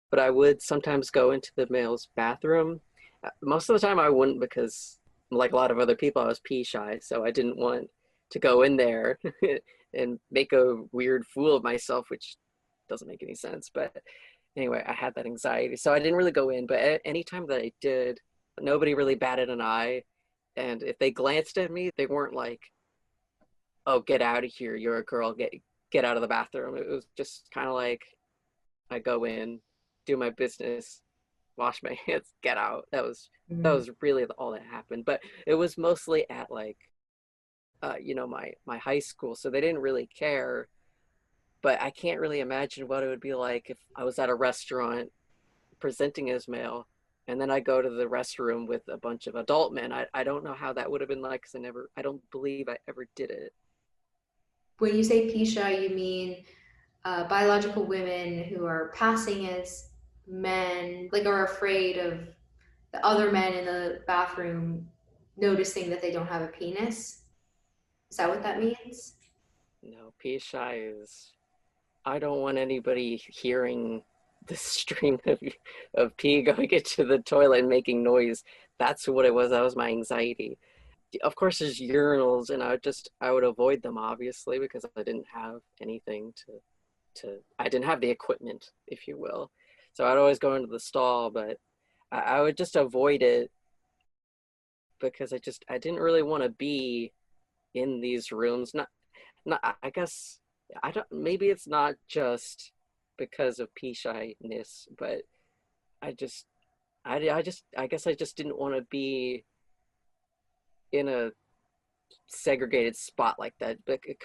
but I would sometimes go into the male's bathroom. Most of the time I wouldn't because, like a lot of other people, I was pee shy, so I didn't want to go in there and make a weird fool of myself, which doesn't make any sense. But anyway, I had that anxiety, so I didn't really go in. But anytime that I did, nobody really batted an eye. And if they glanced at me, they weren't like, "Oh, get out of here! You're a girl. Get out of the bathroom." It was just kind of like, I go in, do my business, wash my hands, get out. That Mm. was really all that happened. But it was mostly at like, you know, my high school, so they didn't really care. But I can't really imagine what it would be like if I was at a restaurant presenting as male, and then I go to the restroom with a bunch of adult men. I don't know how that would have been like because I don't believe I ever did it. When you say Pisha, you mean biological women who are passing as men, like are afraid of the other men in the bathroom noticing that they don't have a penis. Is that what that means? No, PSI is I don't want anybody hearing the stream of pee going into the toilet and making noise. That's what it was. That was my anxiety. Of course, there's urinals, and I would avoid them obviously because I didn't have anything to I didn't have the equipment, if you will. So I'd always go into the stall, but I would just avoid it because I didn't really want to be in these rooms. Not I guess I don't maybe it's not just because of pee shyness, but I just I guess I just didn't want to be in a segregated spot like that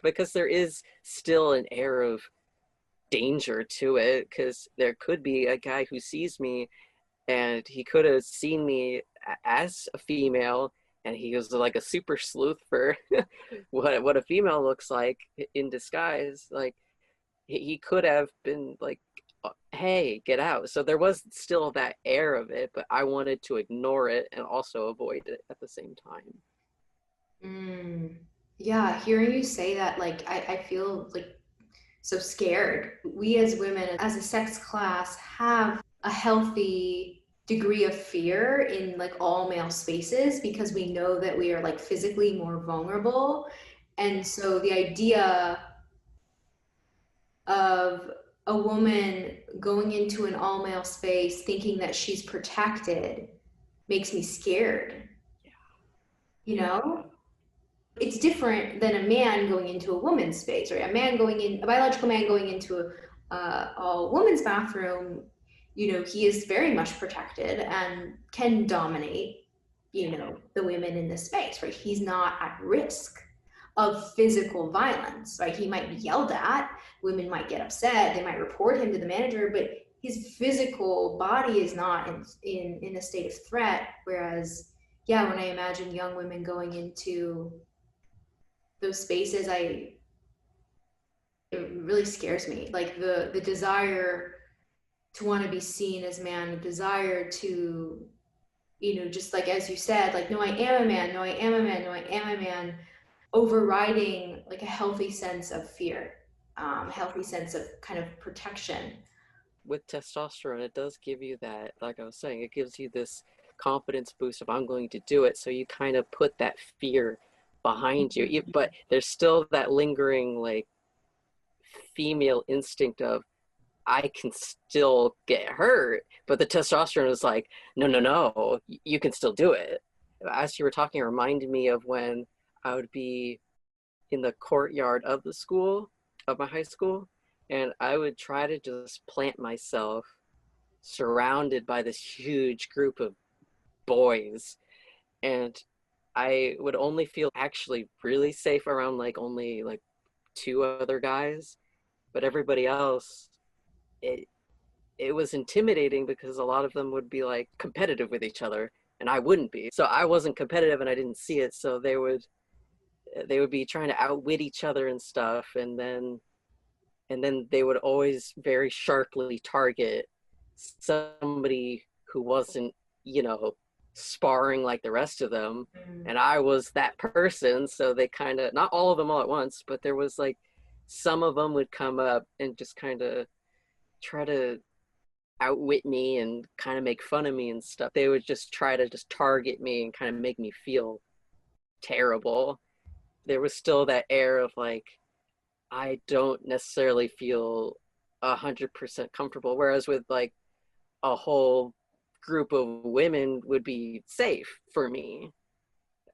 because there is still an air of danger to it because there could be a guy who sees me and he could have seen me as a female and he was like a super sleuth for what a female looks like in disguise. Like he could have been like, hey, get out. So there was still that air of it, but I wanted to ignore it and also avoid it at the same time. Mm. Yeah, hearing you say that, like, I feel like so scared. We as women, as a sex class, have a healthy degree of fear in like all male spaces because we know that we are like physically more vulnerable. And so the idea of a woman going into an all male space thinking that she's protected makes me scared, you know? Yeah. It's different than a man going into a woman's space, right? A biological man going into a woman's bathroom, you know, he is very much protected and can dominate, you Yeah. know, the women in this space, right? He's not at risk of physical violence, right? He might be yelled at, women might get upset, they might report him to the manager, but his physical body is not in a state of threat. Whereas, yeah, when I imagine young women going into those spaces, I it really scares me. Like the desire to want to be seen as man, the desire to, you know, just like as you said, like, no, I am a man, no, I am a man, no, I am a man, overriding like a healthy sense of fear, healthy sense of kind of protection. With testosterone, it does give you that, like I was saying, it gives you this confidence boost of I'm going to do it. So you kind of put that fear behind you. But there's still that lingering like female instinct of I can still get hurt. But the testosterone is like, no, no, no, you can still do it. As you were talking, it reminded me of when I would be in the courtyard of the school, of my high school, and I would try to just plant myself surrounded by this huge group of boys. And I would only feel actually really safe around like only like two other guys, but everybody else, it it was intimidating because a lot of them would be like competitive with each other and I wouldn't be. So I wasn't competitive and I didn't see it. So they would be trying to outwit each other and stuff, and then they would always very sharply target somebody who wasn't, you know, sparring like the rest of them. And I was that person. So they kind of, not all of them all at once, but there was like some of them would come up and just kind of try to outwit me and kind of make fun of me and stuff. They would just try to just target me and kind of make me feel terrible. There was still that air of like, I don't necessarily feel 100% comfortable. Whereas with like a whole group of women would be safe for me,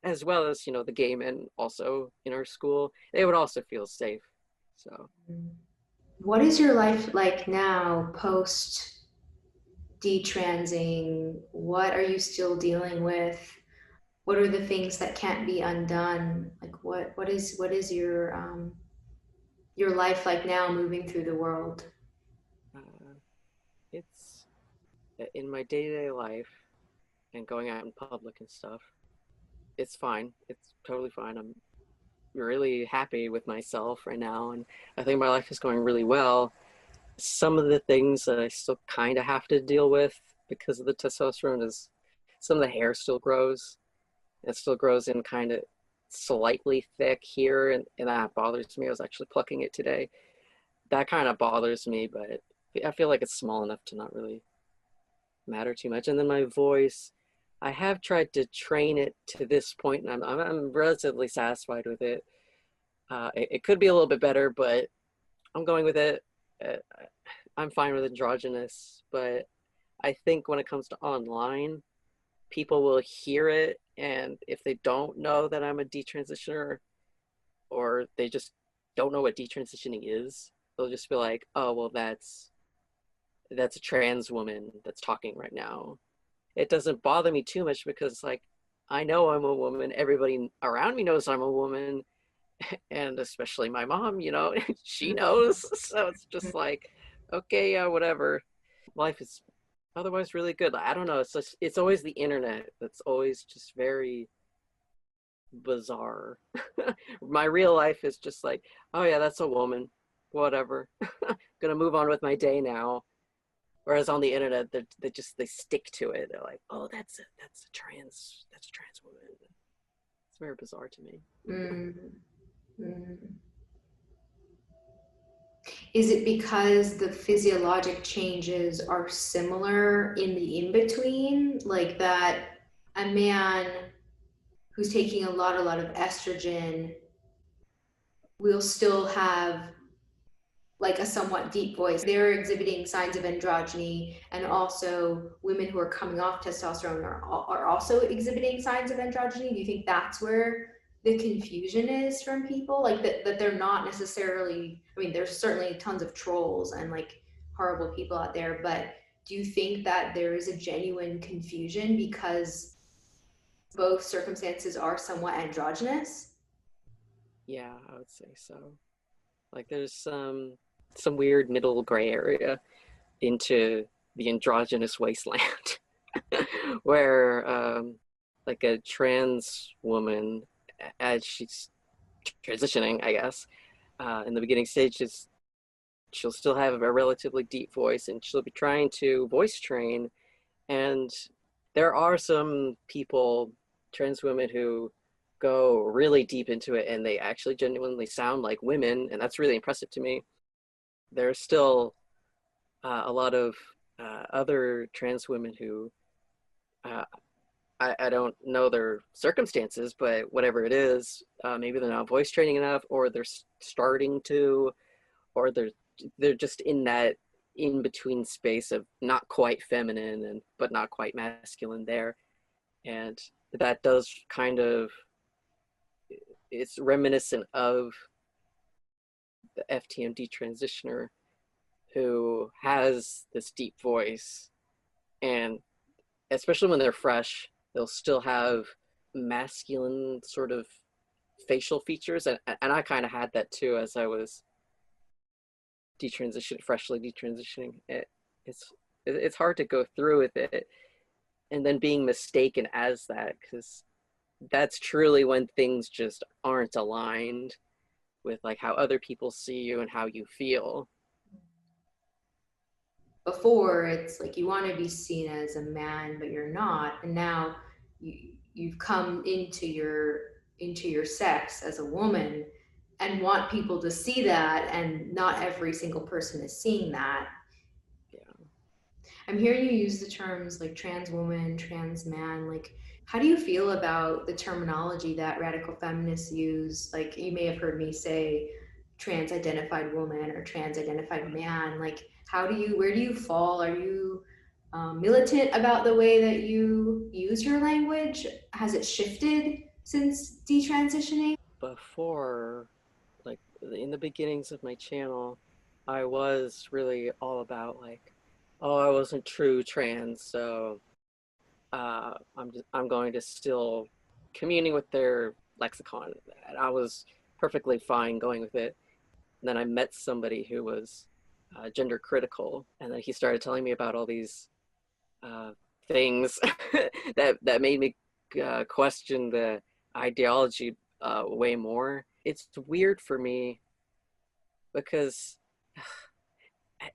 as well as, you know, the gay men also in our school. They would also feel safe. So What is your life like now, post detransing? What are you still dealing with? What are the things that can't be undone? Like what is your life like now moving through the world? uh, it's in my day-to-day life and going out in public and stuff. It's fine. It's totally fine. I'm really happy with myself right now, and I think my life is going really well. Some of the things that I still kind of have to deal with because of the testosterone is some of the hair still grows. It still grows in kind of slightly thick here, and that bothers me. I was actually plucking it today. That kind of bothers me, but I feel like it's small enough to not really matter too much. And then my voice, I have tried to train it to this point, and I'm relatively satisfied with it. It could be a little bit better, but I'm going with it. Uh, I'm fine with androgynous, but I think when it comes to online, people will hear it, and if they don't know that I'm a detransitioner, or they just don't know what detransitioning is, they'll just be like, "Oh, well, that's a trans woman that's talking right now." It doesn't bother me too much because, like, I know I'm a woman. Everybody around me knows I'm a woman, and especially my mom, you know, she knows. So it's just like, okay, yeah, whatever. Life is otherwise really good. I don't know. It's always the internet that's always just very. bizarre. My real life is just like, oh yeah, that's a woman, whatever. Gonna move on with my day now. Whereas on the internet, they stick to it. They're like, oh, that's a trans woman. It's very bizarre to me. Mm, mm. Is it because the physiologic changes are similar in the in between, like that a man who's taking a lot of estrogen will still have like a somewhat deep voice. They're exhibiting signs of androgyny, and also women who are coming off testosterone are also exhibiting signs of androgyny. Do you think that's where the confusion is from people? Like that they're not necessarily, I mean, there's certainly tons of trolls and like horrible people out there, but do you think that there is a genuine confusion because both circumstances are somewhat androgynous? Yeah, I would say so. Like there's some weird middle gray area into the androgynous wasteland where like a trans woman as she's transitioning, I guess, in the beginning stages, she'll still have a relatively deep voice and she'll be trying to voice train. And there are some people, trans women, who go really deep into it and they actually genuinely sound like women. And that's really impressive to me. There's still a lot of other trans women who uh, I don't know their circumstances, but whatever it is, maybe they're not voice training enough, or they're starting to, or they're just in that in between space of not quite feminine and but not quite masculine there, and that does kind of, it's reminiscent of the FTM transitioner who has this deep voice, and especially when they're fresh, they'll still have masculine sort of facial features, and I kind of had that too as I was freshly detransitioning. It's hard to go through with it and then being mistaken as that, because that's truly when things just aren't aligned with like how other people see you and how you feel. Before it's like you want to be seen as a man but you're not, and now you've come into your sex as a woman and want people to see that, and not every single person is seeing that. Yeah. I'm hearing you use the terms like trans woman, trans man. Like, how do you feel about the terminology that radical feminists use? Like, you may have heard me say trans identified woman or trans identified man. Like, where do you fall? Are you militant about the way that you use your language? Has it shifted since detransitioning? Before, like in the beginnings of my channel, I was really all about like, oh, I wasn't true trans, so I'm going to still communing with their lexicon, and I was perfectly fine going with it. And then I met somebody who was gender critical, and then he started telling me about all these uh, things that made me question the ideology way more. It's weird for me because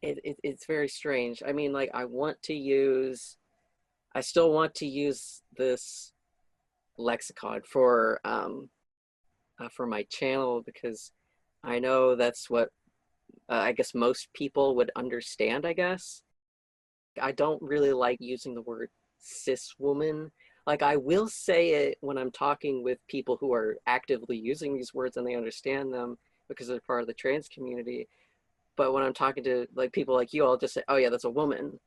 it's very strange. I mean, like I still want to use this lexicon for my channel because I know that's what I guess most people would understand. I guess I don't really like using the word cis woman. Like I will say it when I'm talking with people who are actively using these words and they understand them because they're part of the trans community. But when I'm talking to like people like you, I'll just say, "Oh yeah, that's a woman,"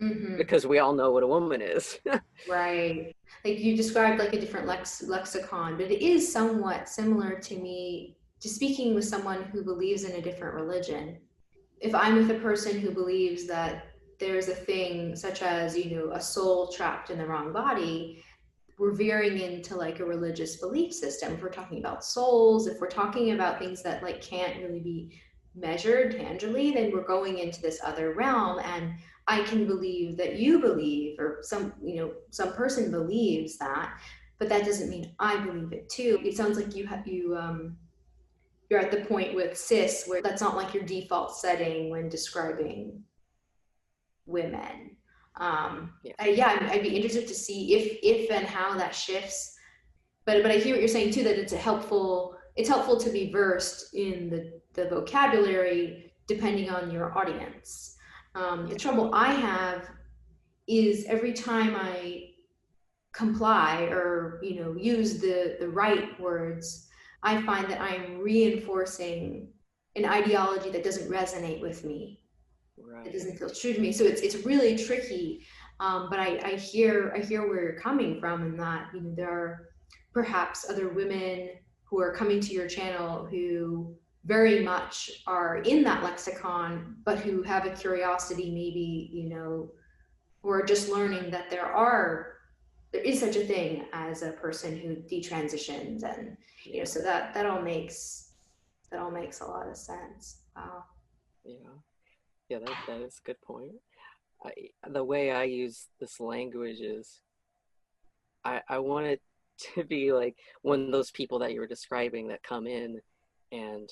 Mm-hmm. because we all know what a woman is. Right. Like you described like a different lexicon, but it is somewhat similar to me to speaking with someone who believes in a different religion. If I'm with a person who believes that there's a thing such as, you know, a soul trapped in the wrong body, we're veering into like a religious belief system. If we're talking about souls, if we're talking about things that like can't really be measured tangibly, then we're going into this other realm. And I can believe that you believe, or some, you know, some person believes that, but that doesn't mean I believe it too. It sounds like you're at the point with cis where that's not like your default setting when describing women. Yeah. Yeah, I'd be interested to see if and how that shifts. But I hear what you're saying too, that it's helpful to be versed in the vocabulary depending on your audience. The Yeah. trouble I have is every time I comply or use the right words, I find that I'm reinforcing an ideology that doesn't resonate with me. It Right. doesn't feel true to me. So it's really tricky. But I hear where you're coming from, and that there are perhaps other women who are coming to your channel who very much are in that lexicon, but who have a curiosity, maybe who are just learning that there is such a thing as a person who detransitions, and Yeah. so that all makes a lot of sense. Wow. Yeah. Yeah, that is a good point. I, the way I use this language is I want it to be like one of those people that you were describing that come in and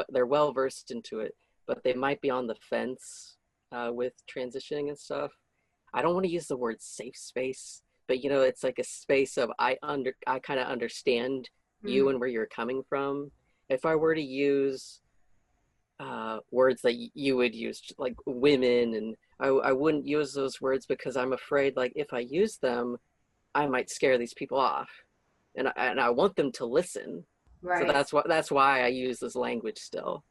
they're well versed into it, but they might be on the fence with transitioning and stuff. I don't want to use the word safe space, but it's like a space of I kind of understand you Mm, and where you're coming from. If I were to use words that you would use, like women, and I wouldn't use those words because I'm afraid, like, if I use them, I might scare these people off, and I want them to listen. So right. that's why I use this language still.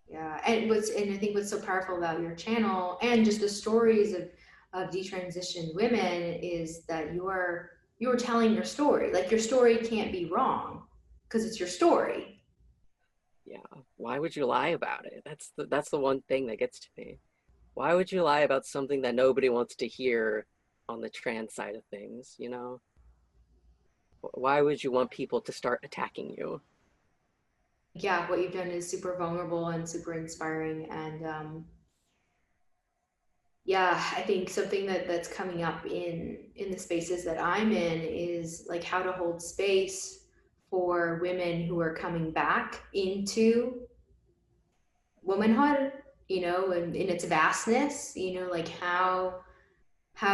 Yeah, and I think what's so powerful about your channel and just the stories of detransitioned women is that you're telling your story. Like your story can't be wrong because it's your story. Yeah. Why would you lie about it? That's the one thing that gets to me. Why would you lie about something that nobody wants to hear on the trans side of things? Why would you want people to start attacking you? Yeah, what you've done is super vulnerable and super inspiring, and yeah, I think something that's coming up in the spaces that I'm in is like how to hold space for women who are coming back into womanhood, and in its vastness, like how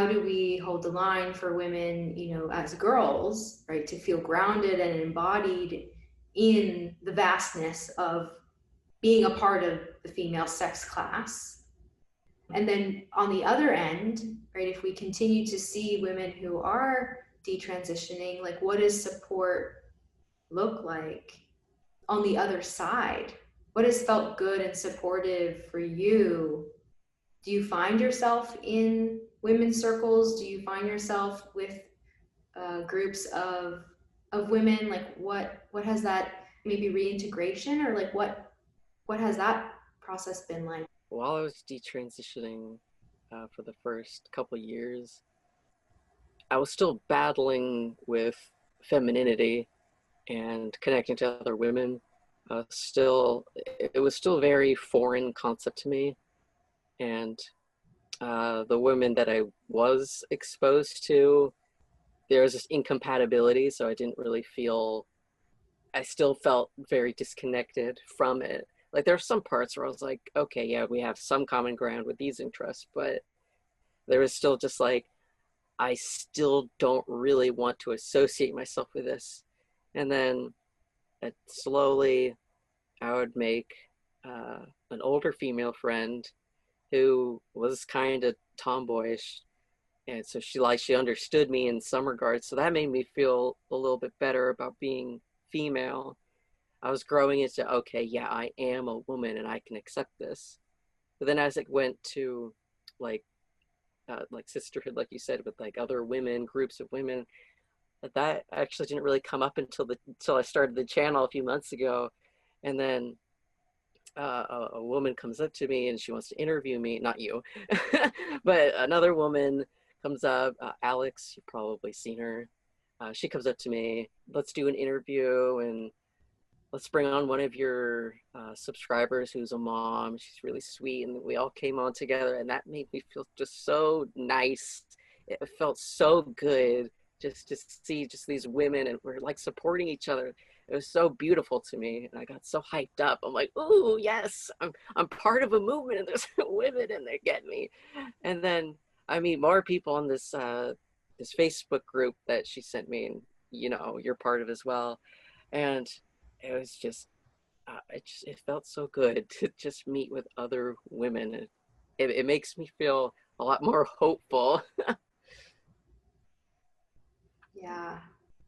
do we hold the line for women, as girls, right, to feel grounded and embodied in the vastness of being a part of the female sex class. And then on the other end, right, if we continue to see women who are detransitioning, like what does support look like on the other side? What has felt good and supportive for you? Do you find yourself in women's circles? Do you find yourself with groups of women? Like what has that, maybe reintegration, or like what has that process been like? While I was detransitioning for the first couple years, I was still battling with femininity and connecting to other women. It was still a very foreign concept to me, and the women that I was exposed to, there was this incompatibility, so I didn't really feel. I still felt very disconnected from it. Like there were some parts where I was like, okay, yeah, we have some common ground with these interests, but there was still just like I still don't really want to associate myself with this. And then slowly I would make an older female friend who was kind of tomboyish. And so she understood me in some regards. So that made me feel a little bit better about being female. I was growing into, okay, yeah, I am a woman and I can accept this. But then as it went to like sisterhood, like you said, with like other women, groups of women, that actually didn't really come up until I started the channel a few months ago. And then a woman comes up to me and she wants to interview me, not you, but another woman comes up, Alex, you've probably seen her. She comes up to me, let's do an interview and let's bring on one of your subscribers who's a mom. She's really sweet. And we all came on together and that made me feel just so nice. It felt so good just to see just these women, and we're like supporting each other. It was so beautiful to me, and I got so hyped up. I'm like, "Ooh, yes, I'm part of a movement, and there's women, and they get me." And then I meet more people on this Facebook group that she sent me, and you're part of as well. And it was just, it felt so good to just meet with other women. It makes me feel a lot more hopeful. Yeah.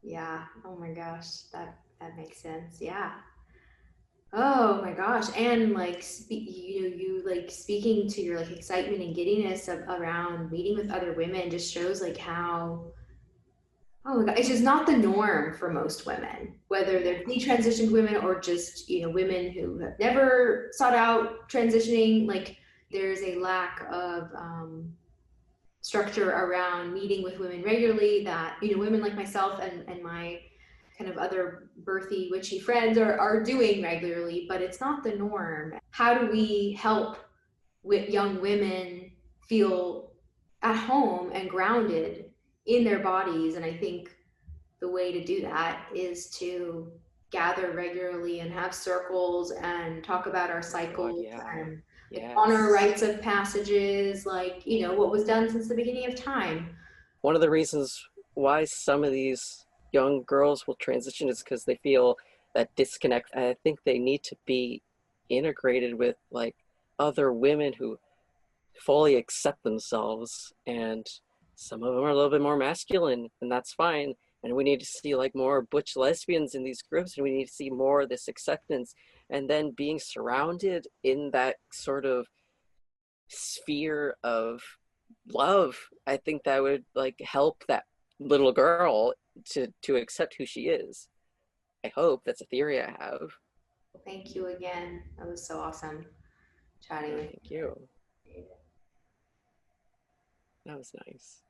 Yeah. Oh my gosh. That makes sense. Yeah. Oh my gosh. And like you like speaking to your like excitement and giddiness around meeting with other women just shows like how, oh my God, it's just not the norm for most women, whether Yeah. they're detransitioned women or just, women who have never sought out transitioning. Like there's a lack of structure around meeting with women regularly that, women like myself and my kind of other birthy, witchy friends are doing regularly, but it's not the norm. How do we help with young women feel at home and grounded in their bodies? And I think the way to do that is to gather regularly and have circles and talk about our Oh my God, cycles yeah. and like honor Yes. rites of passages, like, what was done since the beginning of time. One of the reasons why some of these young girls will transition is because they feel that disconnect. I think they need to be integrated with like other women who fully accept themselves, and some of them are a little bit more masculine, and that's fine. And we need to see like more butch lesbians in these groups, and we need to see more of this acceptance, and then being surrounded in that sort of sphere of love. I think that would like help that little girl to accept who she is. I hope. That's a theory I have. Thank you again. That was so awesome chatting Oh, with thank you. you. That was nice.